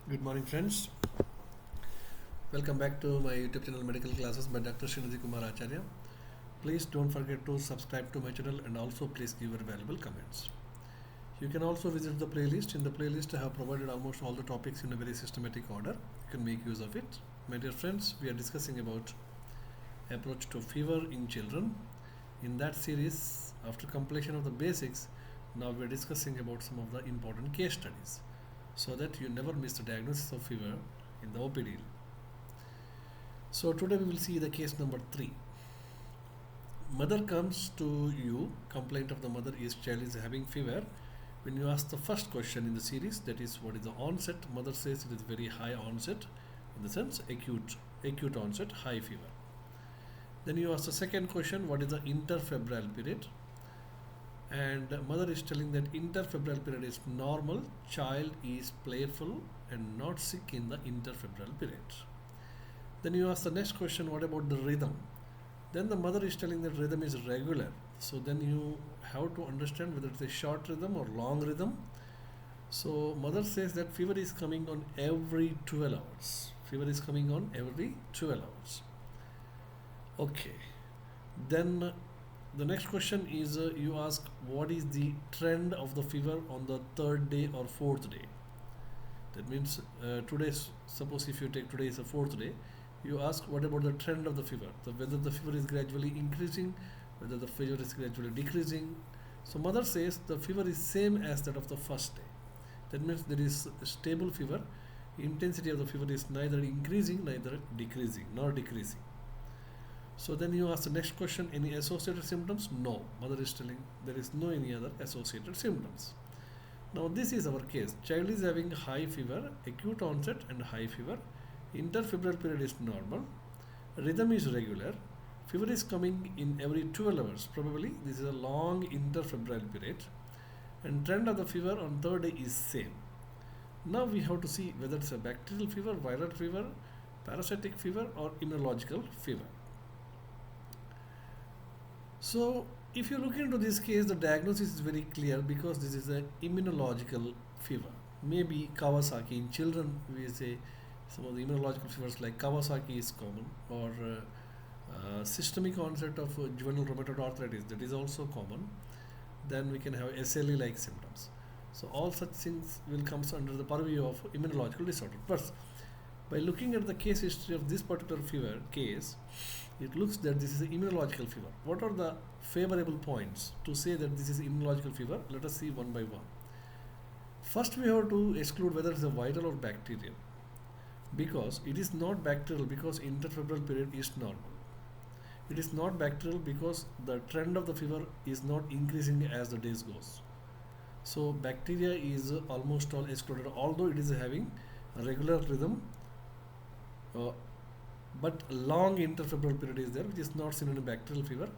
Good morning, friends. Welcome back to my YouTube channel Medical Classes by Dr. Srinidhi Kumar Acharya. Please don't forget to subscribe to my channel and also please give your valuable comments. You can also visit the playlist. In the playlist, I have provided almost all the topics in a very systematic order. You can make use of it. My dear friends, we are discussing about approach to fever in children. In that series, after completion of the basics, now we are discussing about some of the important case studies so that you never miss the diagnosis of fever in the OPD. So today we will see the case number 3. Mother comes to you, complaint of the mother is child is having fever. When you ask the first question in the series, that is what is the onset, mother says it is very high onset, in the sense acute onset, high fever. Then you ask the second question, what is the interfebrile period? And mother is telling that interfebrile period is normal, child is playful and not sick in the interfebrile period. Then you ask the next question, what about the rhythm? Then the mother is telling that rhythm is regular. So then you have to understand whether it's a short rhythm or long rhythm. So mother says that fever is coming on every 12 hours. Fever is coming on every 12 hours. Okay. Then the next question is you ask what is the trend of the fever on the third day or fourth day. That means suppose if you take today is the fourth day, you ask what about the trend of the fever, whether the fever is gradually increasing, whether the fever is gradually decreasing. So mother says the fever is same as that of the first day. That means there is a stable fever. Intensity of the fever is neither increasing, neither decreasing, nor decreasing. So then you ask the next question, any associated symptoms? No. Mother is telling there is no any other associated symptoms. Now this is our case. Child is having high fever, acute onset and high fever. Interfebrile period is normal. Rhythm is regular. Fever is coming in every 12 hours. Probably this is a long interfebrile period. And trend of the fever on third day is same. Now we have to see whether it's a bacterial fever, viral fever, parasitic fever or immunological fever. So if you look into this case, the diagnosis is very clear because this is an immunological fever. Maybe Kawasaki in children, we say some of the immunological fevers like Kawasaki is common, or systemic onset of juvenile rheumatoid arthritis, that is also common. Then we can have SLE like symptoms. So all such things will come under the purview of immunological disorder. But by looking at the case history of this particular fever case, it looks that this is an immunological fever. What are the favorable points to say that this is immunological fever? Let us see one by one. First, we have to exclude whether it's a viral or bacterial, because it is not bacterial because interfebrile period is normal. It is not bacterial because the trend of the fever is not increasing as the days goes. So bacteria is almost all excluded, although it is having a regular rhythm. But long interfebrile period is there, which is not seen in a bacterial fever.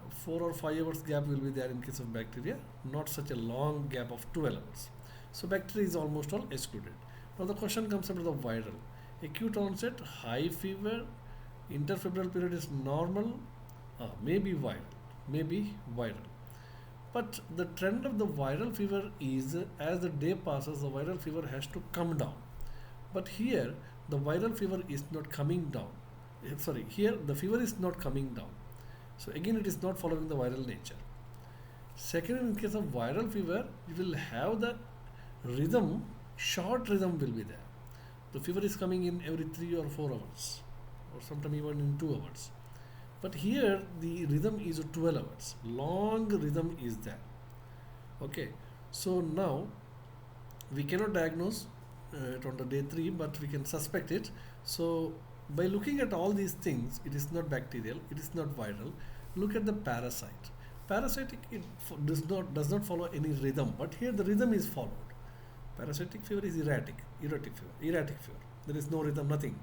4 or 5 hours gap will be there in case of bacteria, not such a long gap of 12 hours. So bacteria is almost all excluded. Now the question comes under the viral. Acute onset, high fever, interfebrile period is normal, maybe viral. But the trend of the viral fever is as the day passes, the viral fever has to come down. But here the viral fever is not coming down. Here the fever is not coming down. So again it is not following the viral nature. Second, in case of viral fever, you will have the rhythm, short rhythm will be there. The fever is coming in every 3 or 4 hours, or sometimes even in 2 hours. But here the rhythm is 12 hours. Long rhythm is there. Okay. So now we cannot diagnose it on the day 3, but we can suspect it. So by looking at all these things, it is not bacterial, it is not viral. Look at the parasite. Parasitic, it does not follow any rhythm, but here the rhythm is followed. Parasitic fever is erratic fever. There is no rhythm, nothing.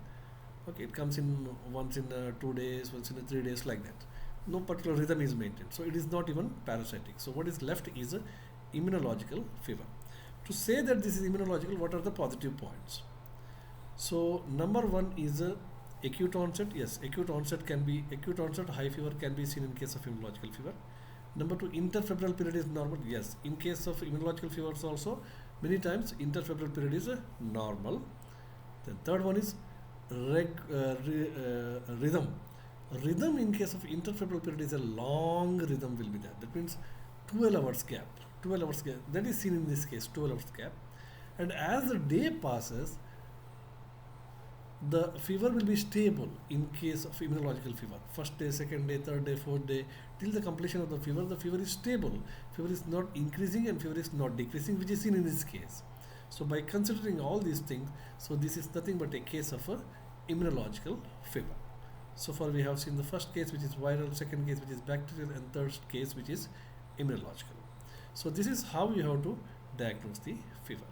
Okay, it comes in once in 2 days, once in 3 days, like that. No particular rhythm is maintained. So it is not even parasitic. So what is left is a immunological fever. To say that this is immunological, what are the positive points? So number 1 is acute onset. Yes, acute onset high fever can be seen in case of immunological fever. Number 2, interfebrile period is normal. Yes, in case of immunological fevers also, Many times interfebrile period is normal. Then third one is rhythm. Rhythm in case of interfebrile period is a long rhythm will be there. That means 12 hours gap. 12 hours gap. That is seen in this case, 12 hours gap. And as the day passes, the fever will be stable in case of immunological fever. First day, second day, third day, fourth day, till the completion of the fever is stable. Fever is not increasing and fever is not decreasing, which is seen in this case. So by considering all these things, so this is nothing but a case of a immunological fever. So far we have seen the first case which is viral, second case which is bacterial, and third case which is immunological. So this is how you have to diagnose the fever.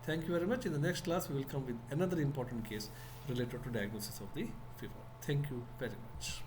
Thank you very much. In the next class we will come with another important case related to diagnosis of the fever. Thank you very much.